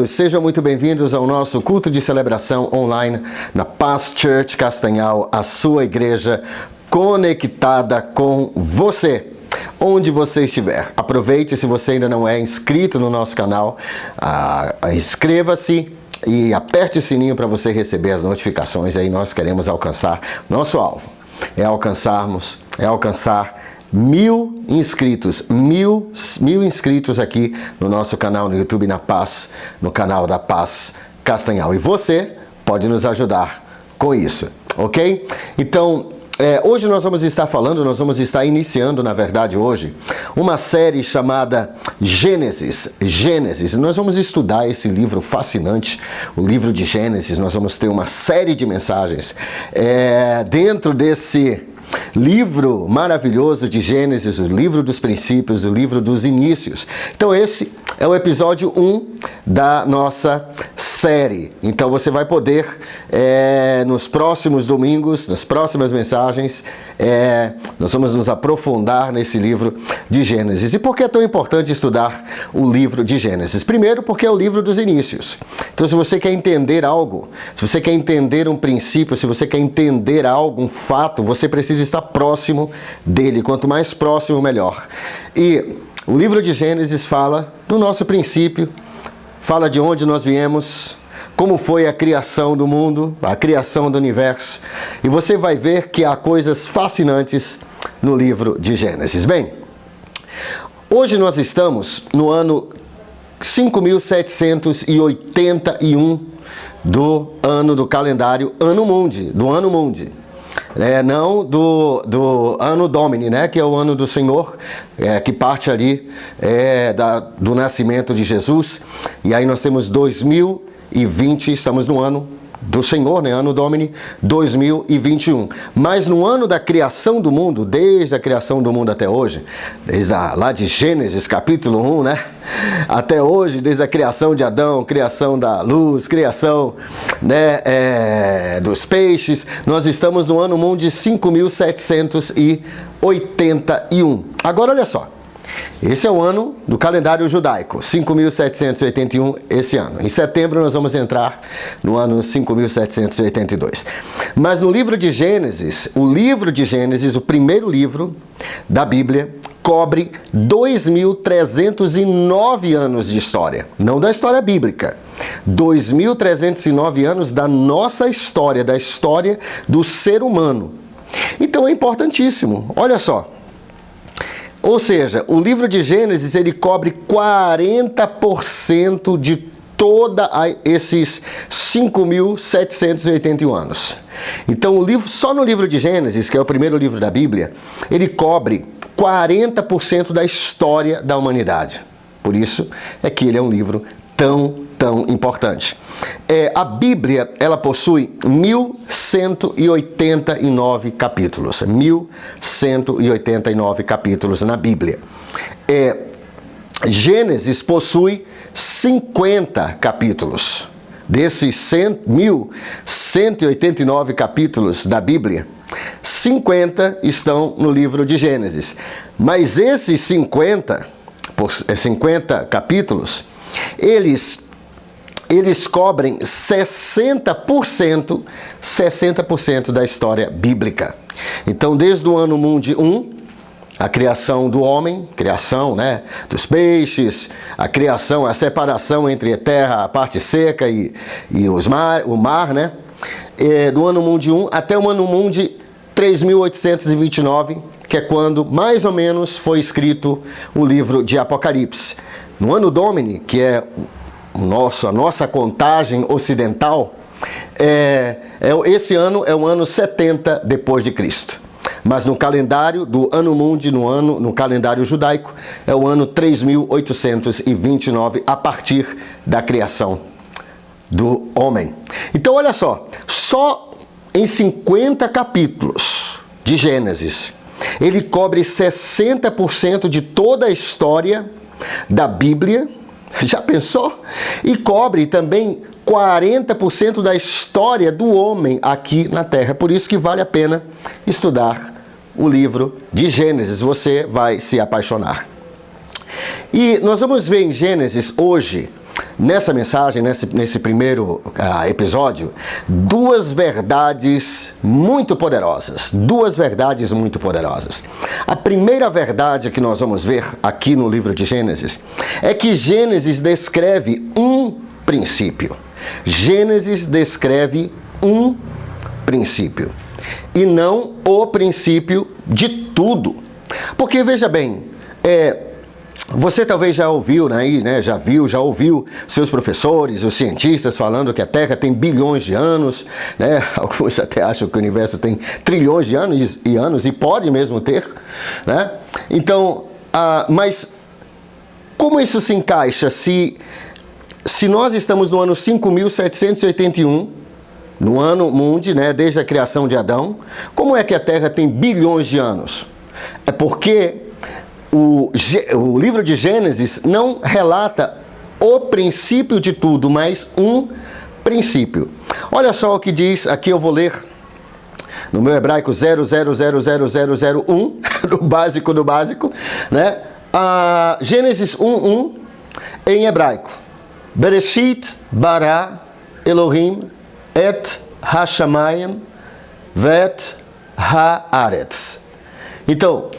Sejam muito bem-vindos ao nosso culto de celebração online na Paz Church Castanhal, a sua igreja conectada com você. Onde você estiver, aproveite. Se você ainda não é inscrito no nosso canal, inscreva-se e aperte o sininho para você receber as notificações. Aí nós queremos alcançar nosso alvo, é alcançar 1000 inscritos, mil inscritos aqui no nosso canal no YouTube, na Paz, no canal da Paz Castanhal. E você pode nos ajudar com isso, ok? Então, hoje nós vamos estar iniciando, na verdade, hoje, uma série chamada Gênesis. Nós vamos estudar esse livro fascinante, o livro de Gênesis. Nós vamos ter uma série de mensagens dentro desse livro maravilhoso de Gênesis, o livro dos princípios, o livro dos inícios. Então esse é o episódio 1 da nossa série. Então você vai poder, nos próximos domingos, nas próximas mensagens, nós vamos nos aprofundar nesse livro de Gênesis. E por que é tão importante estudar o livro de Gênesis? Primeiro, porque é o livro dos inícios. Então se você quer entender algo, se você quer entender um princípio, se você quer entender algo, um fato, você precisa estar próximo dele. Quanto mais próximo, melhor. E o livro de Gênesis fala do nosso princípio, fala de onde nós viemos, como foi a criação do mundo, a criação do universo. E você vai ver que há coisas fascinantes no livro de Gênesis. Bem, hoje nós estamos no ano 5781 do ano do calendário Anno Mundi, do Anno Mundi. Não do Anno Domini, né, que é o ano do Senhor, que parte ali do nascimento de Jesus. E aí nós temos 2020, estamos no ano do Senhor, né, Anno Domini 2021. Mas no ano da criação do mundo, desde a criação do mundo até hoje, desde lá de Gênesis capítulo 1, né, até hoje, desde a criação de Adão, criação da luz, criação, né, dos peixes, nós estamos no Anno Mundi 5781. Agora olha só. Esse é o ano do calendário judaico, 5.781 esse ano. Em setembro nós vamos entrar no ano 5.782. Mas no livro de Gênesis, o primeiro livro da Bíblia, cobre 2.309 anos de história. Não da história bíblica. 2.309 anos da nossa história, da história do ser humano. Então é importantíssimo. Olha só. Ou seja, o livro de Gênesis, ele cobre 40% de toda esses 5.781 anos. Então, só no livro de Gênesis, que é o primeiro livro da Bíblia, ele cobre 40% da história da humanidade. Por isso é que ele é um livro tão importante. A Bíblia, ela possui 1.189 capítulos. 1.189 capítulos na Bíblia. Gênesis possui 50 capítulos. Desses 1.189 capítulos da Bíblia, 50 estão no livro de Gênesis. Mas esses 50 capítulos, eles cobrem 60% da história bíblica. Então, desde o Anno Mundi 1, a criação do homem, criação, né, dos peixes, a criação, a separação entre a terra, a parte seca e o mar, né? Do Anno Mundi 1 até o Anno Mundi 3829, que é quando mais ou menos foi escrito o livro de Apocalipse. No Anno Domini, que é a nossa contagem ocidental, esse ano é o ano 70 depois de Cristo. Mas no calendário do Anno Mundi, no calendário judaico, é o ano 3829, a partir da criação do homem. Então olha só em 50 capítulos de Gênesis, ele cobre 60% de toda a história da Bíblia. Já pensou? E cobre também 40% da história do homem aqui na Terra. Por isso que vale a pena estudar o livro de Gênesis. Você vai se apaixonar. E nós vamos ver em Gênesis hoje nessa mensagem, nesse primeiro episódio, duas verdades muito poderosas. Duas verdades muito poderosas. A primeira verdade que nós vamos ver aqui no livro de Gênesis é que Gênesis descreve um princípio. Gênesis descreve um princípio e não o princípio de tudo. Porque, veja bem, você talvez já ouviu, né, já ouviu seus professores, os cientistas falando que a Terra tem bilhões de anos, né? Alguns até acham que o universo tem trilhões de anos e pode mesmo ter, né? Então, mas como isso se encaixa se nós estamos no ano 5.781, no ano mundi, né, desde a criação de Adão, como é que a Terra tem bilhões de anos? É porque o livro de Gênesis não relata o princípio de tudo, mas um princípio. Olha só o que diz, aqui eu vou ler no meu hebraico 0000001, do básico, né? Gênesis 1:1 em hebraico. Bereshit bara Elohim et hashamayim vet haaretz. Então,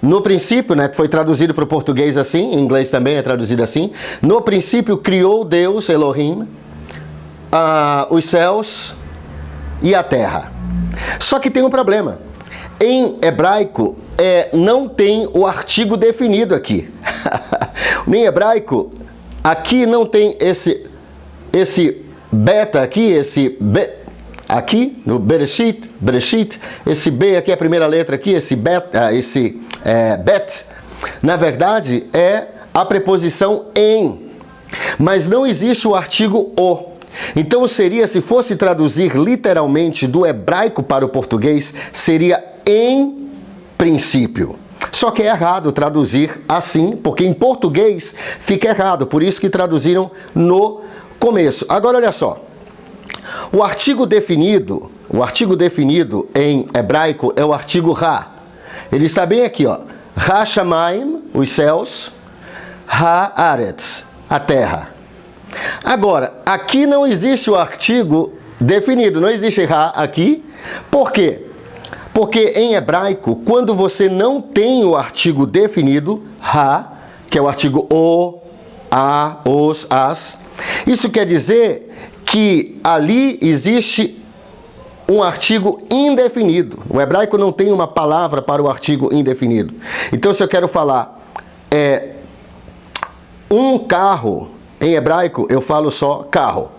no princípio, né, foi traduzido para o português assim, em inglês também é traduzido assim. No princípio criou Deus, Elohim, os céus e a terra. Só que tem um problema. Em hebraico, não tem o artigo definido aqui. Em hebraico, aqui não tem esse beta aqui, aqui no Bereshit, esse B aqui, a primeira letra aqui, esse bet, na verdade é a preposição em, mas não existe o artigo o. Então seria, se fosse traduzir literalmente do hebraico para o português, seria em princípio. Só que é errado traduzir assim, porque em português fica errado, por isso que traduziram no começo. Agora olha só. O artigo definido em hebraico é o artigo Ra. Ele está bem aqui, ó. Ha shamayim, os céus, Ha aretz, a terra. Agora, aqui não existe o artigo definido, não existe Ra aqui. Por quê? Porque em hebraico, quando você não tem o artigo definido, Ha, que é o artigo o, a, os, as, isso quer dizer que ali existe um artigo indefinido. O hebraico não tem uma palavra para o artigo indefinido. Então, se eu quero falar um carro, em hebraico eu falo só carro.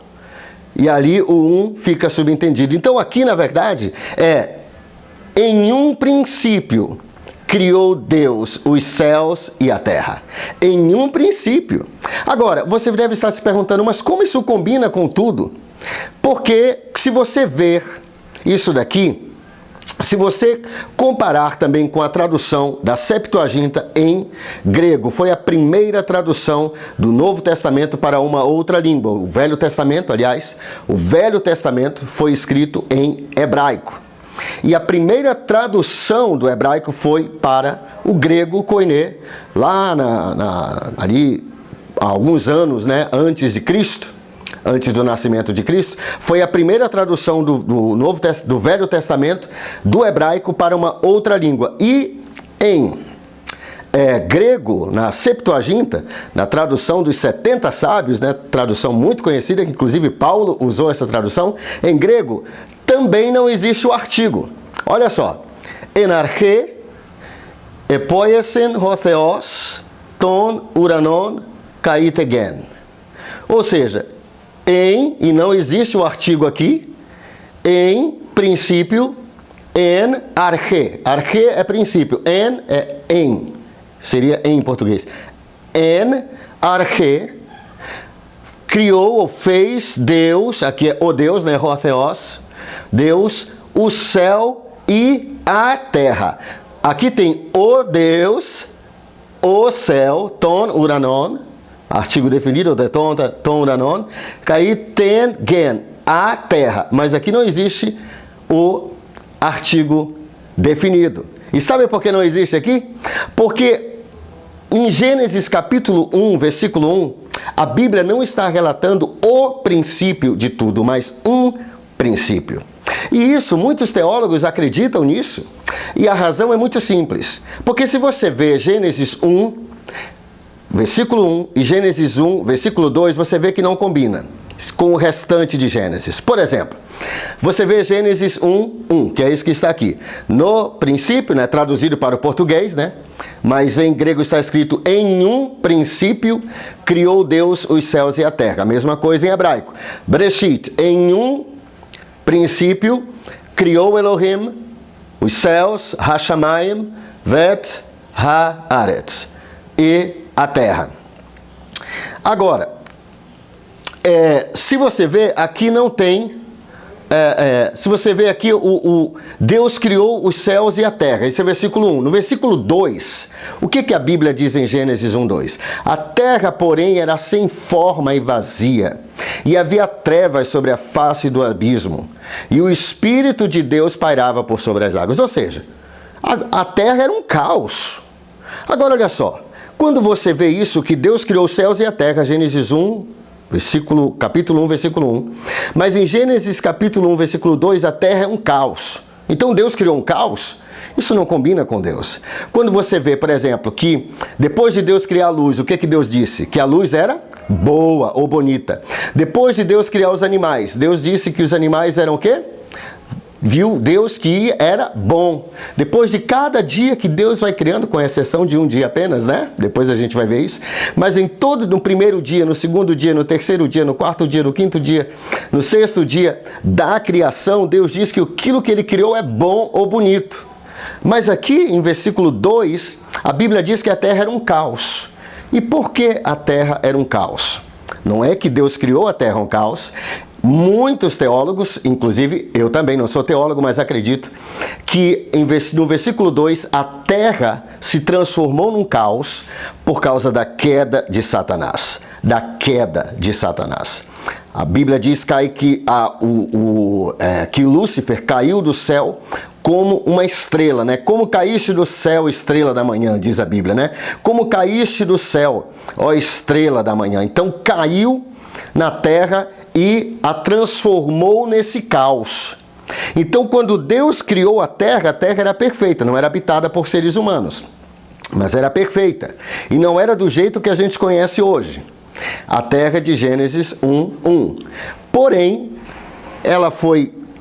E ali o um fica subentendido. Então, aqui, na verdade, em um princípio criou Deus os céus e a terra. Em um princípio. Agora, você deve estar se perguntando, mas como isso combina com tudo? Porque se você ver isso daqui, se você comparar também com a tradução da Septuaginta em grego, foi a primeira tradução do Novo Testamento para uma outra língua. O Velho Testamento, aliás, o Velho Testamento foi escrito em hebraico. E a primeira tradução do hebraico foi para o grego koiné, lá ali há alguns anos, né, antes de Cristo, antes do nascimento de Cristo, foi a primeira tradução do Velho Testamento do hebraico para uma outra língua. E em grego, na Septuaginta, na tradução dos 70 sábios, né, tradução muito conhecida, que inclusive Paulo usou essa tradução, em grego também não existe o artigo. Olha só. Enarche, epoiesen hotheos, ton uranon, kaitegen. Ou seja, e não existe o artigo aqui, em princípio, en arche. Arche é princípio, en é em. Seria em português. En arche, criou ou fez Deus, aqui é o Deus, né, hotheos, Deus, o céu e a terra. Aqui tem o Deus, o céu, ton uranon, artigo definido, de ton uranon, kai ten gen, a terra. Mas aqui não existe o artigo definido. E sabe por que não existe aqui? Porque em Gênesis capítulo 1, versículo 1, a Bíblia não está relatando o princípio de tudo, mas um princípio. E isso, muitos teólogos acreditam nisso. E a razão é muito simples. Porque se você vê Gênesis 1, versículo 1 e Gênesis 1, versículo 2, você vê que não combina com o restante de Gênesis. Por exemplo, você vê Gênesis 1, que é isso que está aqui. No princípio, né, traduzido para o português, né? Mas em grego está escrito: em um princípio criou Deus os céus e a terra. A mesma coisa em hebraico. Bereshit, em um princípio criou Elohim os céus, Hashamayim, Vet, Haaretz, e a terra. Agora, se você vê, aqui não tem, se você vê aqui, Deus criou os céus e a terra. Esse é o versículo 1. No versículo 2, o que a Bíblia diz em Gênesis 1, 2? A terra, porém, era sem forma e vazia, e havia trevas sobre a face do abismo, e o Espírito de Deus pairava por sobre as águas. Ou seja, a terra era um caos. Agora, olha só, quando você vê isso, que Deus criou os céus e a terra, Gênesis 1, capítulo 1, versículo 1. Mas em Gênesis capítulo 1, versículo 2, a terra é um caos. Então Deus criou um caos? Isso não combina com Deus. Quando você vê, por exemplo, que depois de Deus criar a luz, o que Deus disse? Que a luz era boa ou bonita. Depois de Deus criar os animais, Deus disse que os animais eram o quê? Viu Deus que era bom. Depois de cada dia que Deus vai criando, com exceção de um dia apenas, né? Depois a gente vai ver isso. Mas no primeiro dia, no segundo dia, no terceiro dia, no quarto dia, no quinto dia, no sexto dia da criação, Deus diz que aquilo que Ele criou é bom ou bonito. Mas aqui, em versículo 2, a Bíblia diz que a terra era um caos. E por que a terra era um caos? Não é que Deus criou a terra um caos. Muitos teólogos, inclusive eu também não sou teólogo, mas acredito que no versículo 2 a terra se transformou num caos por causa da queda de Satanás. Da queda de Satanás. A Bíblia diz que Lúcifer caiu do céu como uma estrela, né? Como caíste do céu, estrela da manhã, diz a Bíblia, né? Como caíste do céu, ó estrela da manhã. Então caiu na terra e a transformou nesse caos. Então, quando Deus criou a terra era perfeita, não era habitada por seres humanos, mas era perfeita. E não era do jeito que a gente conhece hoje. A terra de Gênesis 1. Porém,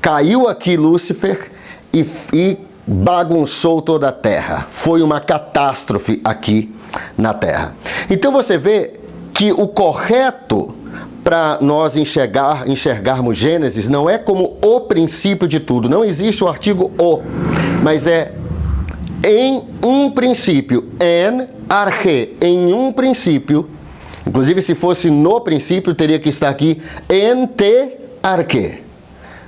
caiu aqui Lúcifer e bagunçou toda a terra. Foi uma catástrofe aqui na terra. Então você vê que o correto para nós enxergarmos Gênesis não é como o princípio de tudo. Não existe o artigo o, mas é em um princípio. En arche, em um princípio. Inclusive, se fosse no princípio, teria que estar aqui en te arche.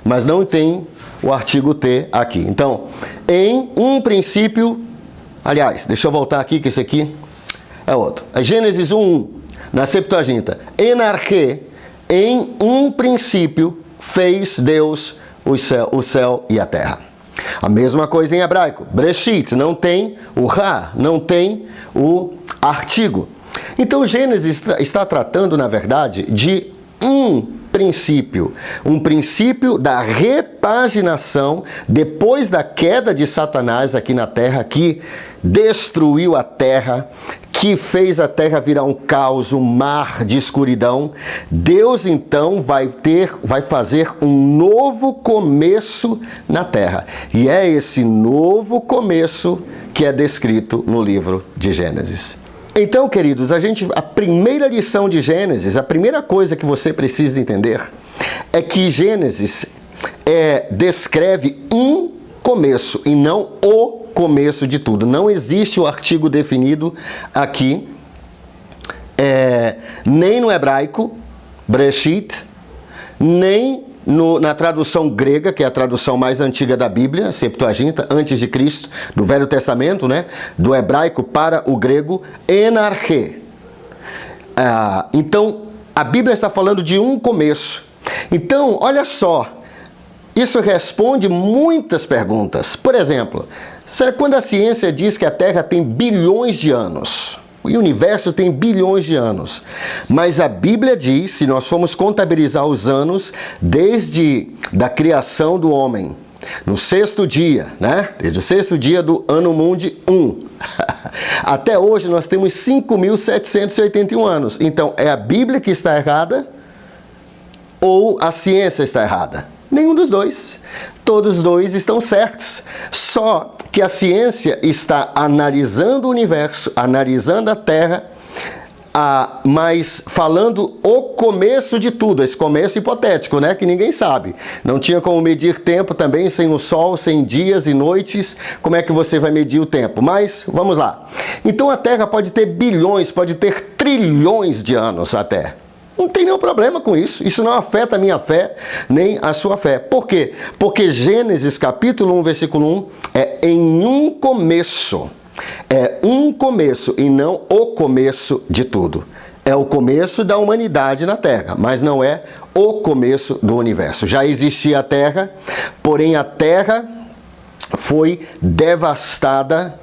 Mas não tem o artigo T aqui. Então, em um princípio... Aliás, deixa eu voltar aqui, que esse aqui é outro. É Gênesis 1, na Septuaginta. En arche, em um princípio, fez Deus o céu e a terra. A mesma coisa em hebraico. Bereshit, não tem o ra, não tem o artigo. Então, Gênesis está tratando, na verdade, de um princípio da repaginação depois da queda de Satanás aqui na terra, que destruiu a terra, que fez a terra virar um caos, um mar de escuridão. Deus então vai fazer um novo começo na terra. E é esse novo começo que é descrito no livro de Gênesis. Então, queridos, a primeira lição de Gênesis, a primeira coisa que você precisa entender é que Gênesis descreve um começo e não o começo de tudo. Não existe o artigo definido aqui, nem no hebraico, Bereshit, nem na tradução grega, que é a tradução mais antiga da Bíblia, Septuaginta, antes de Cristo, do Velho Testamento, né? Do hebraico para o grego, en arche. Então, a Bíblia está falando de um começo. Então, olha só, isso responde muitas perguntas. Por exemplo, quando a ciência diz que a Terra tem bilhões de anos, O universo tem bilhões de anos. Mas a Bíblia diz, se nós formos contabilizar os anos, desde a criação do homem, no sexto dia, né? Desde o sexto dia do ano mundi 1. Até hoje nós temos 5.781 anos. Então, é a Bíblia que está errada ou a ciência está errada? Nenhum dos dois. Todos os dois estão certos. Só que a ciência está analisando o universo, analisando a Terra, mas falando o começo de tudo, esse começo hipotético, né, que ninguém sabe. Não tinha como medir tempo também sem o sol, sem dias e noites. Como é que você vai medir o tempo? Mas vamos lá. Então a Terra pode ter bilhões, pode ter trilhões de anos até. Não tem nenhum problema com isso. Isso não afeta a minha fé, nem a sua fé. Por quê? Porque Gênesis capítulo 1, versículo 1 é em um começo. É um começo e não o começo de tudo. É o começo da humanidade na Terra, mas não é o começo do universo. Já existia a Terra, porém a Terra foi devastada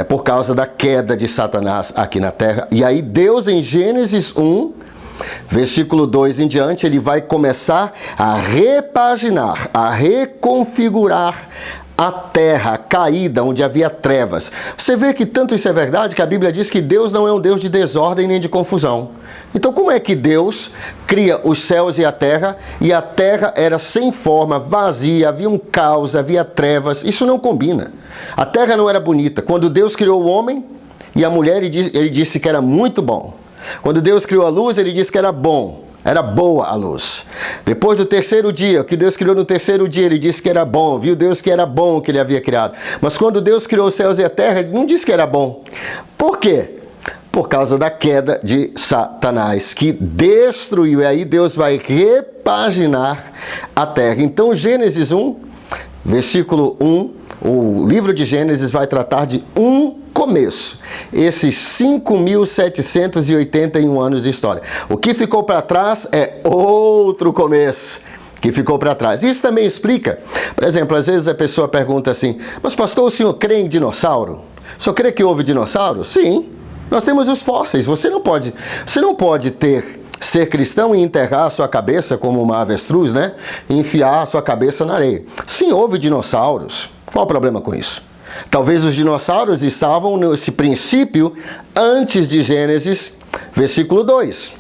por causa da queda de Satanás aqui na Terra. E aí Deus, em Gênesis 1, versículo 2 em diante, ele vai começar a repaginar, a reconfigurar a terra caída, onde havia trevas. Você vê que tanto isso é verdade, que a Bíblia diz que Deus não é um Deus de desordem nem de confusão. Então como é que Deus cria os céus e a terra era sem forma, vazia, havia um caos, havia trevas? Isso não combina. A terra não era bonita. Quando Deus criou o homem e a mulher, ele disse que era muito bom. Quando Deus criou a luz, ele disse que era bom. Era boa a luz. Depois do terceiro dia, o que Deus criou no terceiro dia, ele disse que era bom. Viu Deus que era bom o que ele havia criado. Mas quando Deus criou os céus e a terra, ele não disse que era bom. Por quê? Por causa da queda de Satanás, que destruiu. E aí Deus vai repaginar a terra. Então, Gênesis 1, versículo 1, o livro de Gênesis vai tratar de um começo. Esses 5.781 anos de história. O que ficou para trás é outro começo que ficou para trás. Isso também explica, por exemplo, às vezes a pessoa pergunta assim, mas pastor, o senhor crê em dinossauro? O senhor crê que houve dinossauro? Sim, nós temos os fósseis. Você não pode ser cristão e enterrar a sua cabeça como uma avestruz, né? E enfiar a sua cabeça na areia. Sim, houve dinossauros. Qual o problema com isso? Talvez os dinossauros estavam nesse princípio antes de Gênesis, versículo 2.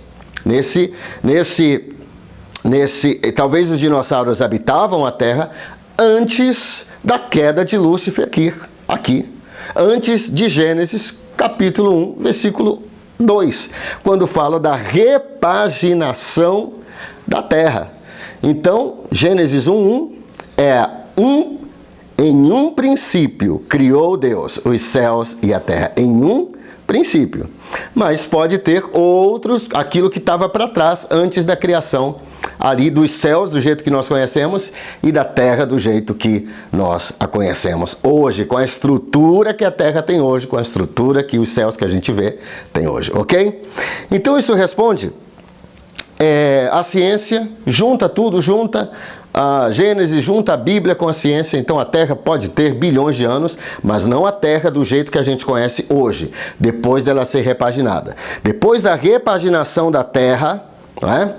Talvez os dinossauros habitavam a Terra antes da queda de Lúcifer aqui. Antes de Gênesis, capítulo 1, versículo 2, quando fala da repaginação da Terra. Então, Gênesis 1:1 é em um princípio criou Deus os céus e a terra. Em um princípio. Mas pode ter outros, aquilo que estava para trás antes da criação ali dos céus do jeito que nós conhecemos e da terra do jeito que nós a conhecemos hoje, com a estrutura que a terra tem hoje, com a estrutura que os céus que a gente vê tem hoje, ok? Então isso responde a ciência, junta tudo, junta a Gênesis, junta a Bíblia com a ciência. Então a Terra pode ter bilhões de anos, mas não a Terra do jeito que a gente conhece hoje, depois dela ser repaginada. Depois da repaginação da Terra, não é?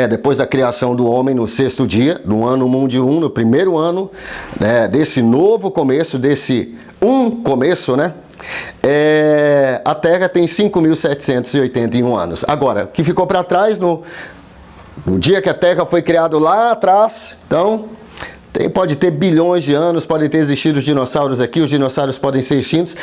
Depois da criação do homem no sexto dia, no ano mundi 1, no primeiro ano, né, desse novo começo, desse começo, né? A Terra tem 5.781 anos. Agora, o que ficou para trás no dia que a Terra foi criada lá atrás, então pode ter bilhões de anos, podem ter existido os dinossauros aqui, os dinossauros podem ser extintos.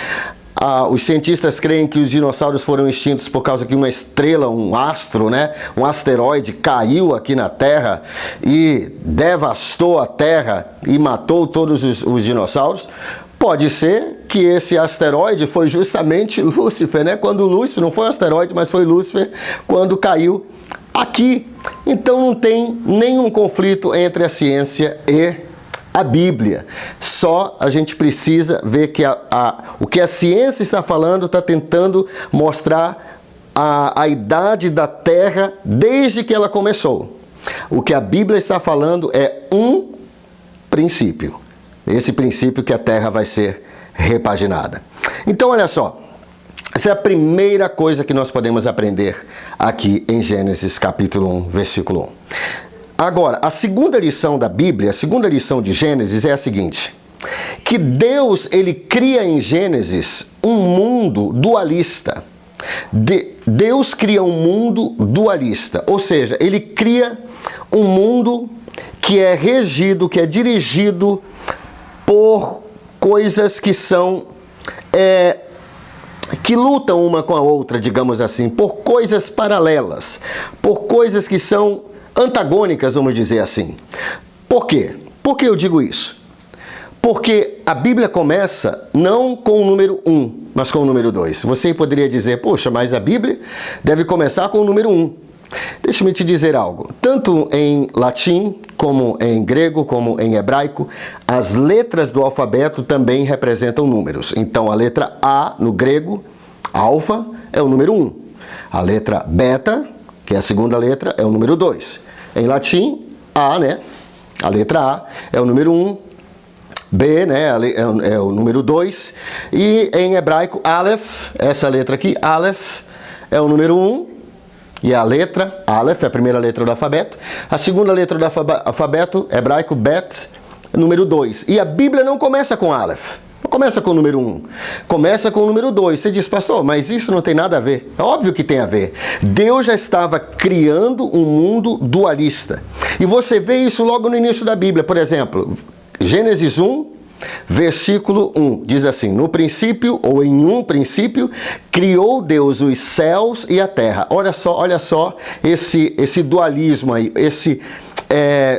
Os cientistas creem que os dinossauros foram extintos por causa que uma estrela, um astro, né, um asteroide caiu aqui na Terra e devastou a Terra e matou todos os dinossauros. Pode ser que esse asteroide foi justamente Lúcifer, né? Quando Lúcifer, não foi um asteroide, mas foi Lúcifer, quando caiu aqui. Então não tem nenhum conflito entre a ciência e a Bíblia. Só a gente precisa ver que o que a ciência está falando está tentando mostrar a idade da Terra desde que ela começou. O que a Bíblia está falando é um princípio. Esse princípio que a Terra vai ser repaginada. Então, olha só. Essa é a primeira coisa que nós podemos aprender aqui em Gênesis capítulo 1, versículo 1. Agora, a segunda lição da Bíblia, a segunda lição de Gênesis é a seguinte: que Deus, ele cria em Gênesis um mundo dualista. Deus cria um mundo dualista, ou seja, ele cria um mundo que é regido, que é dirigido por coisas que são que lutam uma com a outra, digamos assim, por coisas paralelas, por coisas que são antagônicas, vamos dizer assim. Por quê? Por que eu digo isso? Porque a Bíblia começa não com o número 1, mas com o número 2. Você poderia dizer, poxa, mas a Bíblia deve começar com o número 1. Deixa-me te dizer algo. Tanto em latim, como em grego, como em hebraico, as letras do alfabeto também representam números. Então, a letra A no grego, alfa, é o número 1. A letra beta, que é a segunda letra, é o número 2. Em latim, A, né? A letra A é o número 1. B, né, é o número 2. E em hebraico, Aleph, essa letra aqui, Aleph, é o número 1. E a letra, Aleph, é a primeira letra do alfabeto. A segunda letra do alfabeto, hebraico, Bet, número 2. E a Bíblia não começa com Aleph, não começa com o número 1. Começa com o número 2. Você diz, pastor, mas isso não tem nada a ver. É óbvio que tem a ver. Deus já estava criando um mundo dualista. E você vê isso logo no início da Bíblia. Por exemplo, Gênesis 1, versículo 1, diz assim: no princípio, ou em um princípio, criou Deus os céus e a terra. Olha só esse dualismo aí,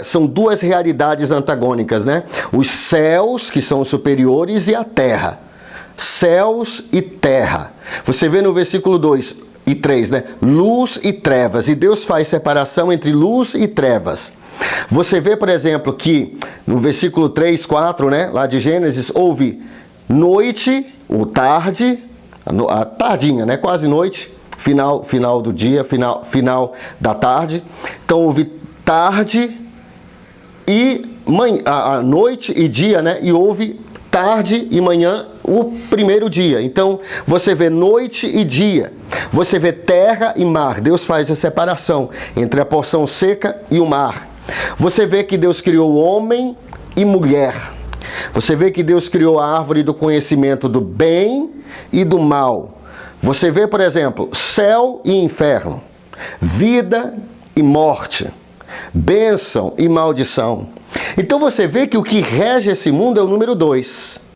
são duas realidades antagônicas, né? Os céus, que são os superiores, e a terra. Céus e terra. Você vê no versículo 2 e 3, né? Luz e trevas. E Deus faz separação entre luz e trevas. Você vê, por exemplo, que no versículo 3, 4, né, lá de Gênesis, houve noite, ou tarde, a tardinha, né, quase noite, final do dia, final da tarde. Então houve tarde e a noite e dia, né, e houve tarde e manhã, o primeiro dia. Então você vê noite e dia, você vê terra e mar. Deus faz a separação entre a porção seca e o mar. Você vê que Deus criou homem e mulher. Você vê que Deus criou a árvore do conhecimento do bem e do mal. Você vê, por exemplo, céu e inferno, vida e morte, bênção e maldição. Então você vê que o que rege esse mundo é o número 2.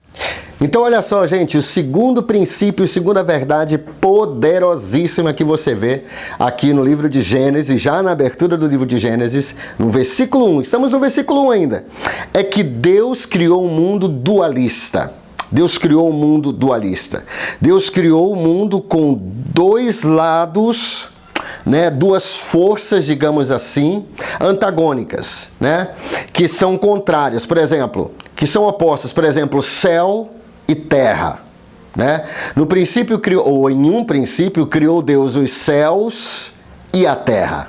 Então olha só, gente, o segundo princípio, a segunda verdade poderosíssima que você vê aqui no livro de Gênesis, já na abertura do livro de Gênesis, no versículo 1, estamos no versículo 1 ainda, é que Deus criou um mundo dualista. Deus criou um mundo dualista. Deus criou um mundo com dois lados, né, duas forças, digamos assim, antagônicas, né, que são contrárias, por exemplo, que são opostas, por exemplo, céu e terra, né? No princípio criou, ou em um princípio criou Deus os céus e a terra,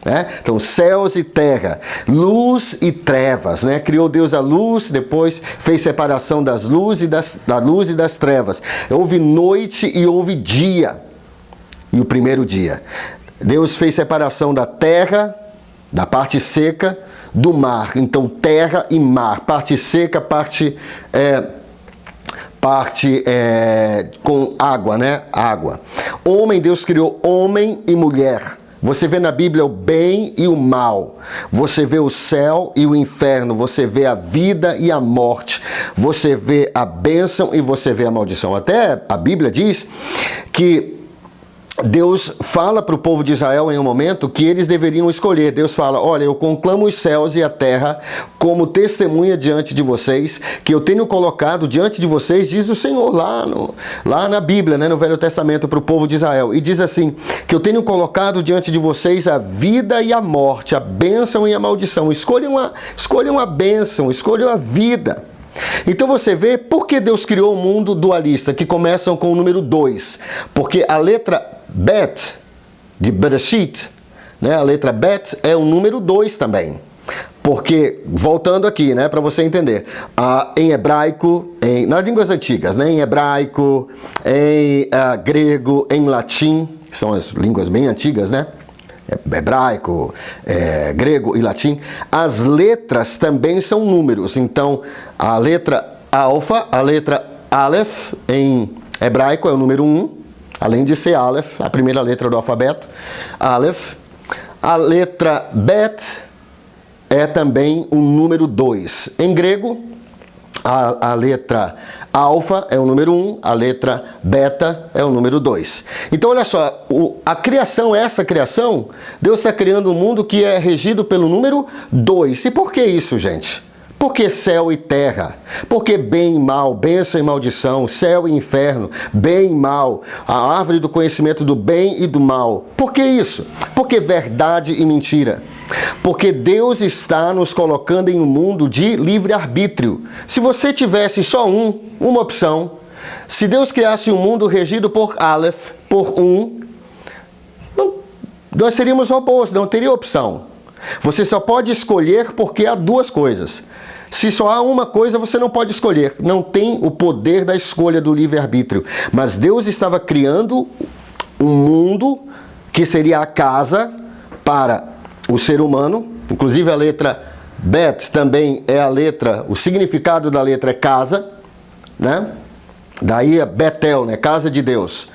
né? Então céus e terra, luz e trevas, né? Criou Deus a luz, depois fez separação da luz e das trevas. Houve noite e houve dia. E o primeiro dia, Deus fez separação da terra, da parte seca, do mar. Então terra e mar, parte seca, parte com água, né? Água. Homem, Deus criou homem e mulher. Você vê na Bíblia o bem e o mal. Você vê o céu e o inferno. Você vê a vida e a morte. Você vê a bênção e você vê a maldição. Até a Bíblia diz que Deus fala para o povo de Israel em um momento que eles deveriam escolher. Deus fala, olha, eu conclamo os céus e a terra como testemunha diante de vocês, que eu tenho colocado diante de vocês, diz o Senhor lá na Bíblia, né, no Velho Testamento, para o povo de Israel. E diz assim, que eu tenho colocado diante de vocês a vida e a morte, a bênção e a maldição. Escolham a bênção, escolham a vida. Então você vê por que Deus criou um mundo dualista, que começam com o número 2. Porque a letra Bet, de Bereshit, né? A letra Bet é o número 2 também. Porque, voltando aqui, né, para você entender, em hebraico, nas línguas antigas, né, em hebraico, em grego, em latim, que são as línguas bem antigas, né? Hebraico, grego e latim, as letras também são números. Então, a letra alfa, a letra aleph em hebraico é o número 1, além de ser aleph, a primeira letra do alfabeto, aleph. A letra bet é também o número 2. Em grego, a letra alfa é o número 1, a letra beta é o número 2. Então, olha só, a criação, essa criação, Deus está criando um mundo que é regido pelo número 2. E por que isso, gente? Por que céu e terra? Por que bem e mal, bênção e maldição, céu e inferno, bem e mal, a árvore do conhecimento do bem e do mal? Por que isso? Porque verdade e mentira. Porque Deus está nos colocando em um mundo de livre-arbítrio. Se você tivesse só uma opção, se Deus criasse um mundo regido por Aleph, por 1, nós seríamos robôs, não teria opção. Você só pode escolher porque há duas coisas. Se só há uma coisa, você não pode escolher. Não tem o poder da escolha do livre-arbítrio. Mas Deus estava criando um mundo que seria a casa para o ser humano. Inclusive a letra Bet também é a letra, o significado da letra é casa, né? Daí é Betel, né? Casa de Deus.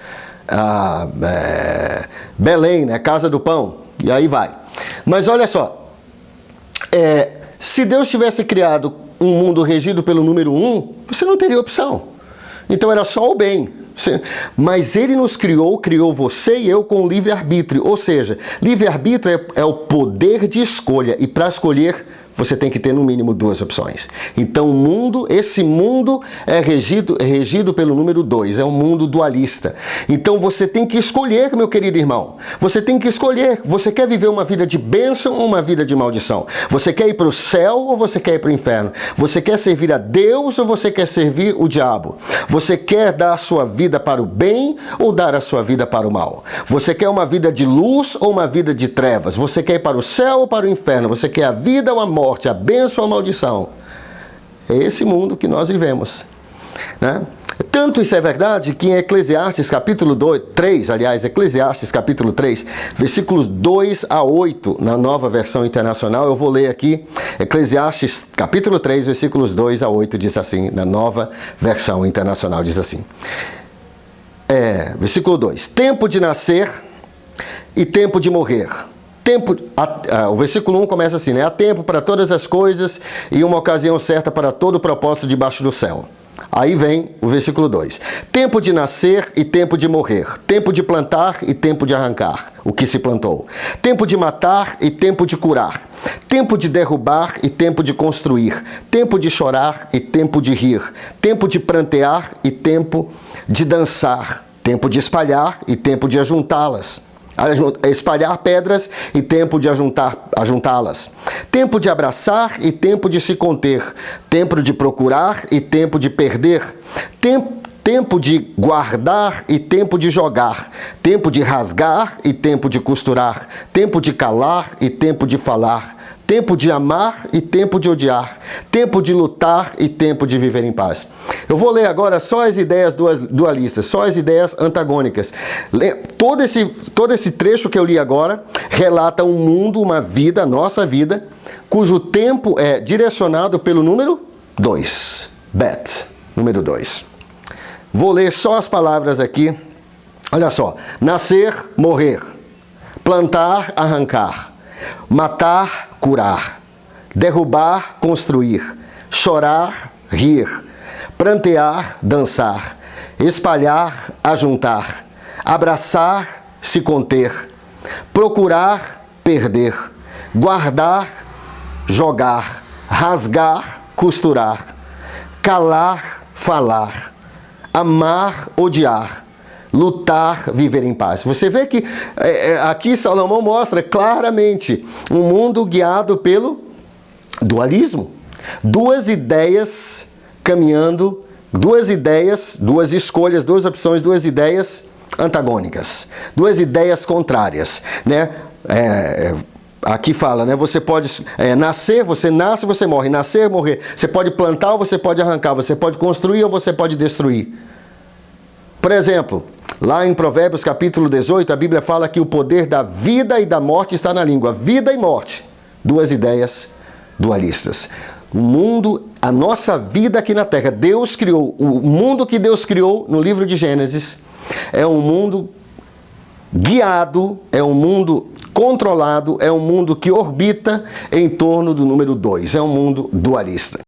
Belém, né? Casa do pão. E aí vai. Mas olha só, se Deus tivesse criado um mundo regido pelo número 1, você não teria opção. Então era só o bem. Mas Ele nos criou você e eu com livre-arbítrio. Ou seja, livre-arbítrio é o poder de escolha. E para escolher, você tem que ter no mínimo duas opções. Então esse mundo é regido pelo número 2, é um mundo dualista. Então você tem que escolher, meu querido irmão. Você tem que escolher. Você quer viver uma vida de bênção ou uma vida de maldição? Você quer ir para o céu ou você quer ir para o inferno? Você quer servir a Deus ou você quer servir o diabo? Você quer dar a sua vida para o bem ou dar a sua vida para o mal? Você quer uma vida de luz ou uma vida de trevas? Você quer ir para o céu ou para o inferno? Você quer a vida ou a morte? A bênção ou a maldição? É esse mundo que nós vivemos, né? Tanto isso é verdade que em Eclesiastes capítulo 3, Eclesiastes capítulo 3, versículos 2 a 8, na Nova Versão Internacional, eu vou ler aqui, Eclesiastes capítulo 3, versículos 2 a 8, diz assim, na Nova Versão Internacional, diz assim, versículo 2, tempo de nascer e tempo de morrer. O versículo 1 começa assim, né? Há tempo para todas as coisas e uma ocasião certa para todo o propósito debaixo do céu. Aí vem o versículo 2. Tempo de nascer e tempo de morrer. Tempo de plantar e tempo de arrancar o que se plantou. Tempo de matar e tempo de curar. Tempo de derrubar e tempo de construir. Tempo de chorar e tempo de rir. Tempo de prantear e tempo de dançar. Tempo de espalhar e tempo de ajuntá-las. Espalhar pedras e tempo de ajuntá-las. Tempo de abraçar e tempo de se conter. Tempo de procurar e tempo de perder. Tempo de guardar e tempo de jogar. Tempo de rasgar e tempo de costurar. Tempo de calar e tempo de falar. Tempo de amar e tempo de odiar. Tempo de lutar e tempo de viver em paz. Eu vou ler agora só as ideias dualistas, só as ideias antagônicas. Todo esse trecho que eu li agora relata um mundo, uma vida, a nossa vida, cujo tempo é direcionado pelo número 2. Bet, número 2. Vou ler só as palavras aqui. Olha só. Nascer, morrer. Plantar, arrancar. Matar, curar. Derrubar, construir. Chorar, rir. Prantear, dançar. Espalhar, ajuntar. Abraçar, se conter. Procurar, perder. Guardar, jogar. Rasgar, costurar. Calar, falar. Amar, odiar. Lutar, viver em paz. Você vê que aqui Salomão mostra claramente um mundo guiado pelo dualismo. Duas ideias caminhando, duas escolhas, duas opções, duas ideias antagônicas. Duas ideias contrárias, né? Aqui fala, né? Você pode nascer, você nasce, você morre. Nascer, morrer. Você pode plantar ou você pode arrancar. Você pode construir ou você pode destruir. Por exemplo, lá em Provérbios capítulo 18, a Bíblia fala que o poder da vida e da morte está na língua. Vida e morte. Duas ideias dualistas. O mundo, a nossa vida aqui na Terra, Deus criou. O mundo que Deus criou no livro de Gênesis é um mundo guiado, é um mundo controlado, é um mundo que orbita em torno do número 2. É um mundo dualista.